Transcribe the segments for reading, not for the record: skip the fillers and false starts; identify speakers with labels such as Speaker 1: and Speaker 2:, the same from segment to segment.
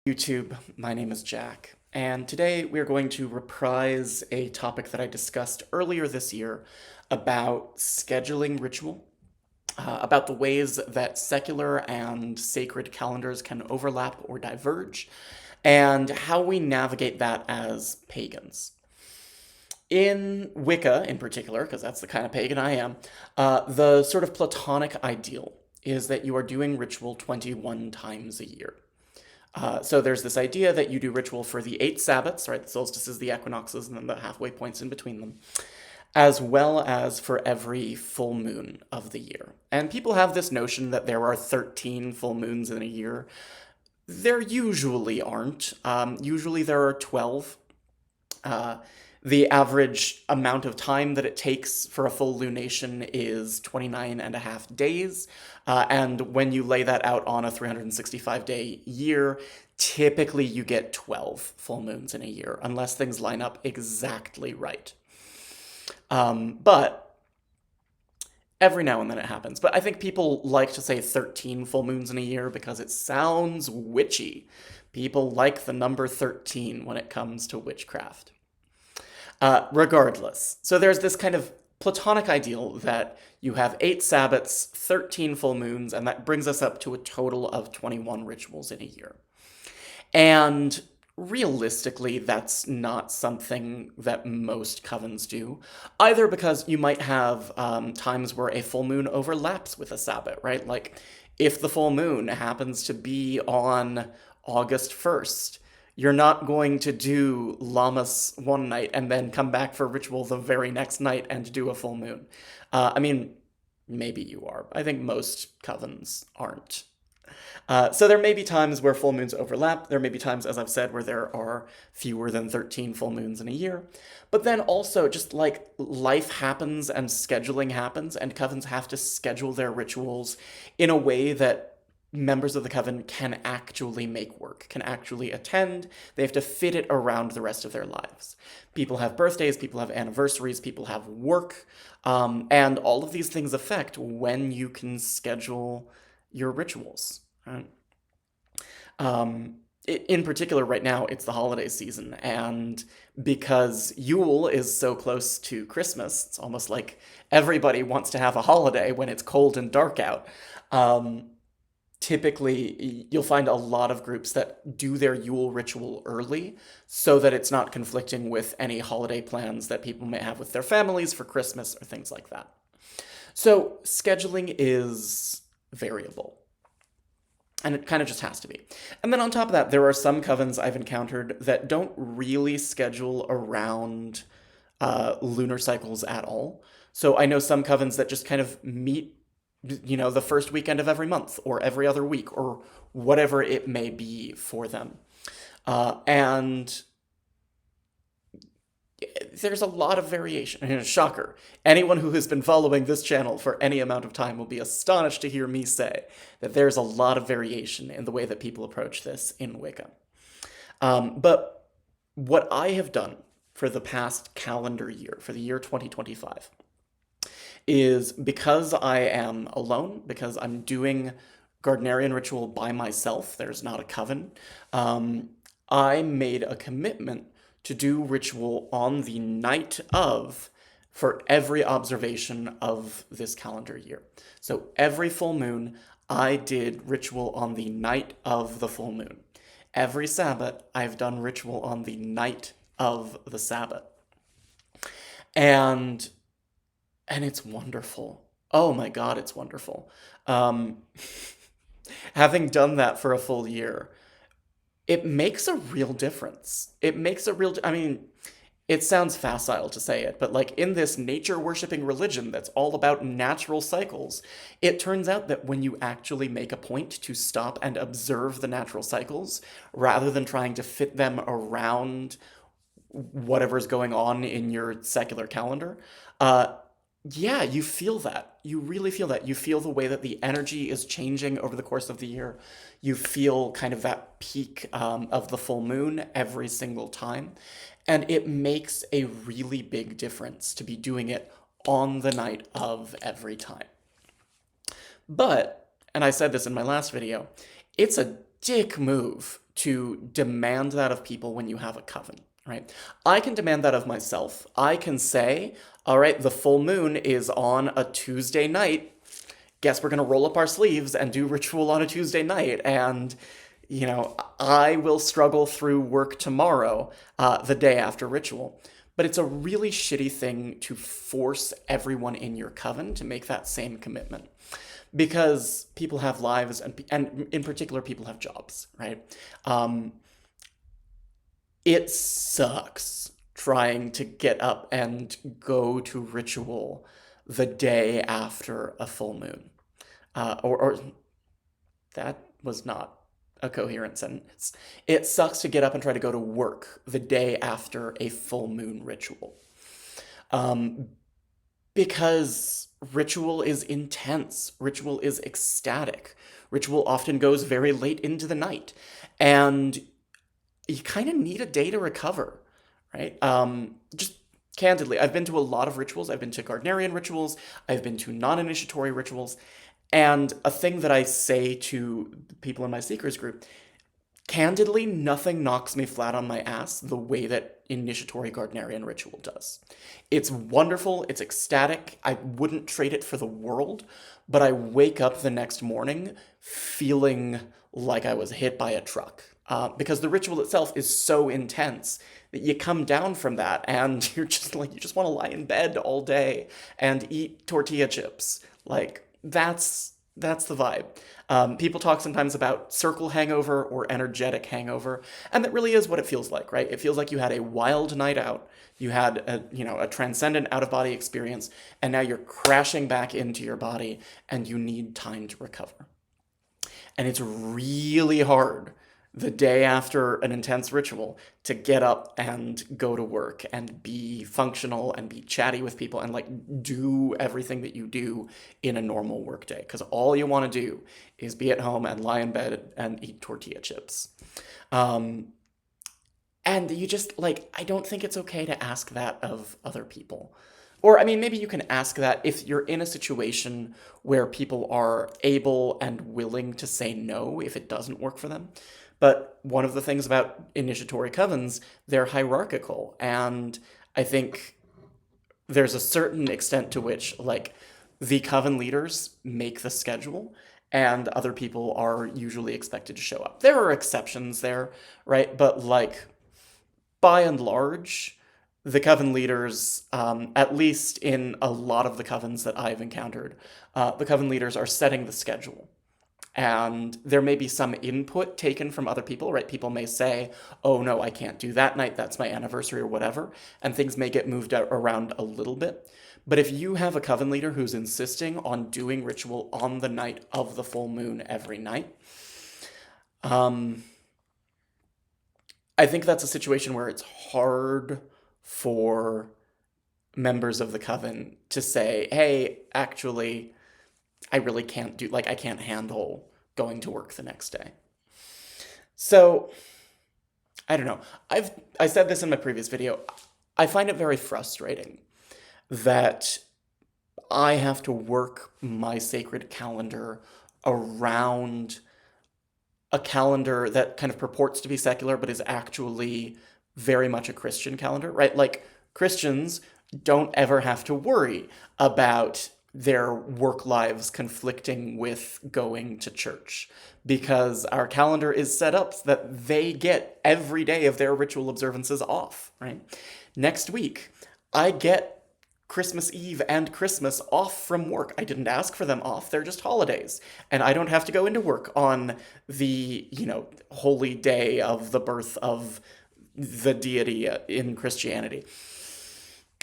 Speaker 1: YouTube, my name is Jack, and today we are going to reprise a topic that I discussed earlier this year about scheduling ritual, about the ways that secular and sacred calendars can overlap or diverge, and how we navigate that as pagans. In Wicca, in particular, because that's the kind of pagan I am, the sort of Platonic ideal is that you are doing ritual 21 times a year. So there's this idea that you do ritual for the 8 Sabbats, right? The solstices, the equinoxes, and then the halfway points in between them, as well as for every full moon of the year. And people have this notion that there are 13 full moons in a year. There usually aren't. Usually there are 12. The average amount of time that it takes for a full lunation is 29 and a half days. And when you lay that out on a 365-day year, typically you get 12 full moons in a year, unless things line up exactly right. But every now and then it happens. But I think people like to say 13 full moons in a year because it sounds witchy. People like the number 13 when it comes to witchcraft. Regardless, so there's this kind of Platonic ideal that you have 8 Sabbats, 13 full moons, and that brings us up to a total of 21 rituals in a year. And realistically, that's not something that most covens do, either because you might have times where a full moon overlaps with a Sabbat, right? Like, if the full moon happens to be on August 1st, you're not going to do Lammas one night and then come back for ritual the very next night and do a full moon. I mean, maybe you are. I think most covens aren't. So there may be times where full moons overlap. There may be times, as I've said, where there are fewer than 13 full moons in a year. But then also, just like life happens and scheduling happens, and covens have to schedule their rituals in a way that members of the coven can actually make work, can actually attend. They have to fit it around the rest of their lives. People have birthdays, people have anniversaries, people have work, and all of these things affect when you can schedule your rituals. Right? In particular, right now, it's the holiday season, and because Yule is so close to Christmas, it's almost like everybody wants to have a holiday when it's cold and dark out. Typically, you'll find a lot of groups that do their Yule ritual early so that it's not conflicting with any holiday plans that people may have with their families for Christmas or things like that. So scheduling is variable. And it kind of just has to be. And then on top of that, there are some covens I've encountered that don't really schedule around lunar cycles at all. So I know some covens that just kind of meet the first weekend of every month or every other week or whatever it may be for them. And there's a lot of variation. Shocker. Anyone who has been following this channel for any amount of time will be astonished to hear me say that there's a lot of variation in the way that people approach this in Wicca. But what I have done for the past calendar year, for the year 2025, is because I am alone, because I'm doing Gardnerian ritual by myself, there's not a coven, I made a commitment to do ritual on the night of for every observation of this calendar year. So every full moon, I did ritual on the night of the full moon. Every Sabbat, I've done ritual on the night of the Sabbat. And it's wonderful. Oh my God, it's wonderful. Having done that for a full year, it makes a real difference. I mean, it sounds facile to say it, but like in this nature-worshipping religion that's all about natural cycles, it turns out that when you actually make a point to stop and observe the natural cycles, rather than trying to fit them around whatever's going on in your secular calendar, yeah, you feel that. You really feel that. You feel the way that the energy is changing over the course of the year. You feel kind of that peak of the full moon every single time. And it makes a really big difference to be doing it on the night of every time. But, and I said this in my last video, it's a dick move to demand that of people when you have a coven, right? I can demand that of myself. I can say, all right, the full moon is on a Tuesday night. Guess we're going to roll up our sleeves and do ritual on a Tuesday night. And, I will struggle through work tomorrow, the day after ritual. But it's a really shitty thing to force everyone in your coven to make that same commitment. Because people have lives, and in particular, people have jobs, right? It sucks trying to get up and go to ritual the day after a full moon. Or that was not a coherent sentence. It sucks to get up and try to go to work the day after a full moon ritual. Because ritual is intense, ritual is ecstatic, ritual often goes very late into the night, and you kind of need a day to recover, right? Just candidly, I've been to a lot of rituals. I've been to Gardnerian rituals, I've been to non-initiatory rituals, and a thing that I say to people in my Seekers group, candidly, nothing knocks me flat on my ass the way that initiatory Gardnerian ritual does. It's wonderful, it's ecstatic, I wouldn't trade it for the world, but I wake up the next morning feeling like I was hit by a truck. Because the ritual itself is so intense that you come down from that and you're just like, you just want to lie in bed all day and eat tortilla chips. Like, that's the vibe. People talk sometimes about circle hangover or energetic hangover, and that really is what it feels like, right? It feels like you had a wild night out, you had a transcendent out-of-body experience, and now you're crashing back into your body, and you need time to recover. And it's really hard the day after an intense ritual to get up and go to work and be functional and be chatty with people and like do everything that you do in a normal workday. Because all you want to do is be at home and lie in bed and eat tortilla chips. And you just I don't think it's okay to ask that of other people. Or, I mean, maybe you can ask that if you're in a situation where people are able and willing to say no if it doesn't work for them. But one of the things about initiatory covens, they're hierarchical. And I think there's a certain extent to which, the coven leaders make the schedule and other people are usually expected to show up. There are exceptions there, right? But, by and large, the coven leaders, at least in a lot of the covens that I've encountered, the coven leaders are setting the schedule. And there may be some input taken from other people, right? People may say, oh no, I can't do that night, that's my anniversary or whatever, and things may get moved around a little bit. But if you have a coven leader who's insisting on doing ritual on the night of the full moon every night, I think that's a situation where it's hard for members of the coven to say, hey, actually, I really can't do, I can't handle going to work the next day. So, I don't know. I said this in my previous video. I find it very frustrating that I have to work my sacred calendar around a calendar that kind of purports to be secular, but is actually very much a Christian calendar, right? Christians don't ever have to worry about their work lives conflicting with going to church because our calendar is set up so that they get every day of their ritual observances off, right? Next week, I get Christmas Eve and Christmas off from work. I didn't ask for them off. They're just holidays. And I don't have to go into work on the, holy day of the birth of the deity in Christianity.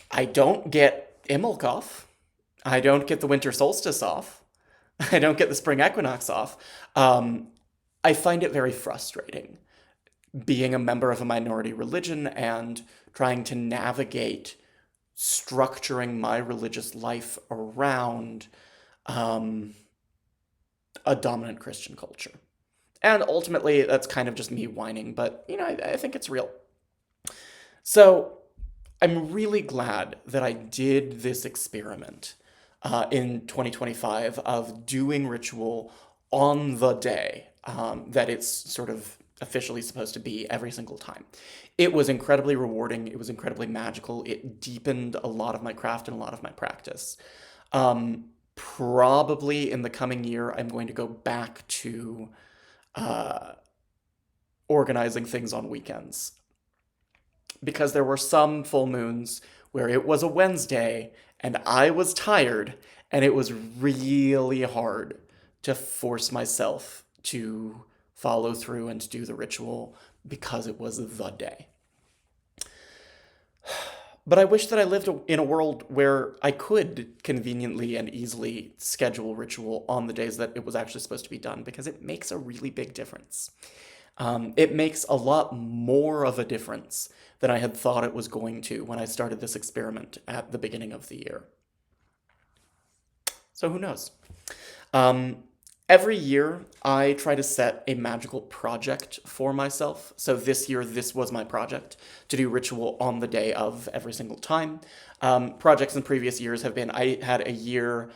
Speaker 1: I don't get Imbolc off. I don't get the winter solstice off. I don't get the spring equinox off. I find it very frustrating being a member of a minority religion and trying to navigate structuring my religious life around a dominant Christian culture. And ultimately, that's kind of just me whining, but, I think it's real. So I'm really glad that I did this experiment in 2025 of doing ritual on the day that it's sort of officially supposed to be every single time. It was incredibly rewarding. It was incredibly magical. It deepened a lot of my craft and a lot of my practice. Probably in the coming year, I'm going to go back to uh, organizing things on weekends because there were some full moons where it was a Wednesday and I was tired, and it was really hard to force myself to follow through and to do the ritual because it was the day. But I wish that I lived in a world where I could conveniently and easily schedule ritual on the days that it was actually supposed to be done because it makes a really big difference. It makes a lot more of a difference than I had thought it was going to when I started this experiment at the beginning of the year. So who knows? Um, every year, I try to set a magical project for myself. So this year, this was my project to do ritual on the day of every single time. Projects in previous years have been I had a year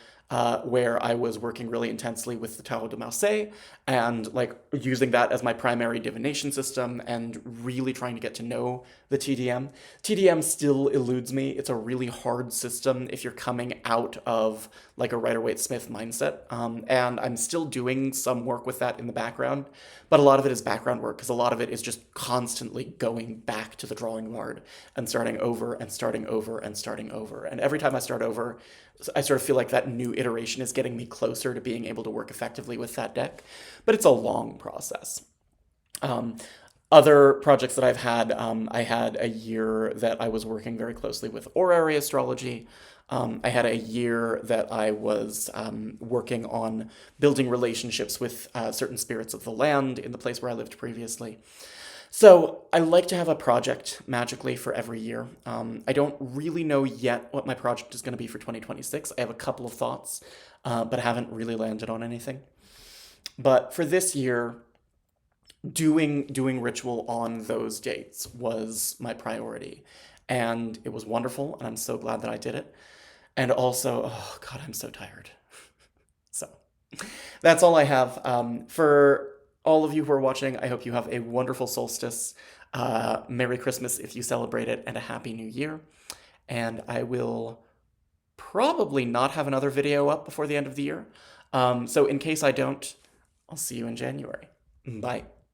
Speaker 1: where I was working really intensely with the Tarot de Marseille and like using that as my primary divination system and really trying to get to know the TDM. TDM still eludes me. It's a really hard system if you're coming out of like a Rider-Waite-Smith mindset. And I'm still doing some work with that in the background, but a lot of it is background work because a lot of it is just constantly going back to the drawing board and starting over and starting over and starting over. And every time I start over, I sort of feel like that new iteration is getting me closer to being able to work effectively with that deck, but it's a long process. Um, Other projects that I've had, I had a year that I was working very closely with horary astrology. I had a year that I was working on building relationships with certain spirits of the land in the place where I lived previously. So I like to have a project magically for every year. I don't really know yet what my project is going to be for 2026. I have a couple of thoughts, but I haven't really landed on anything. But for this year, doing ritual on those dates was my priority, and it was wonderful, and I'm so glad that I did it. And also, oh God, I'm so tired. So that's all I have. For all of you who are watching, I hope you have a wonderful solstice. Merry Christmas if you celebrate it, and a Happy New Year. And I will probably not have another video up before the end of the year. So in case I don't, I'll see you in January. Bye.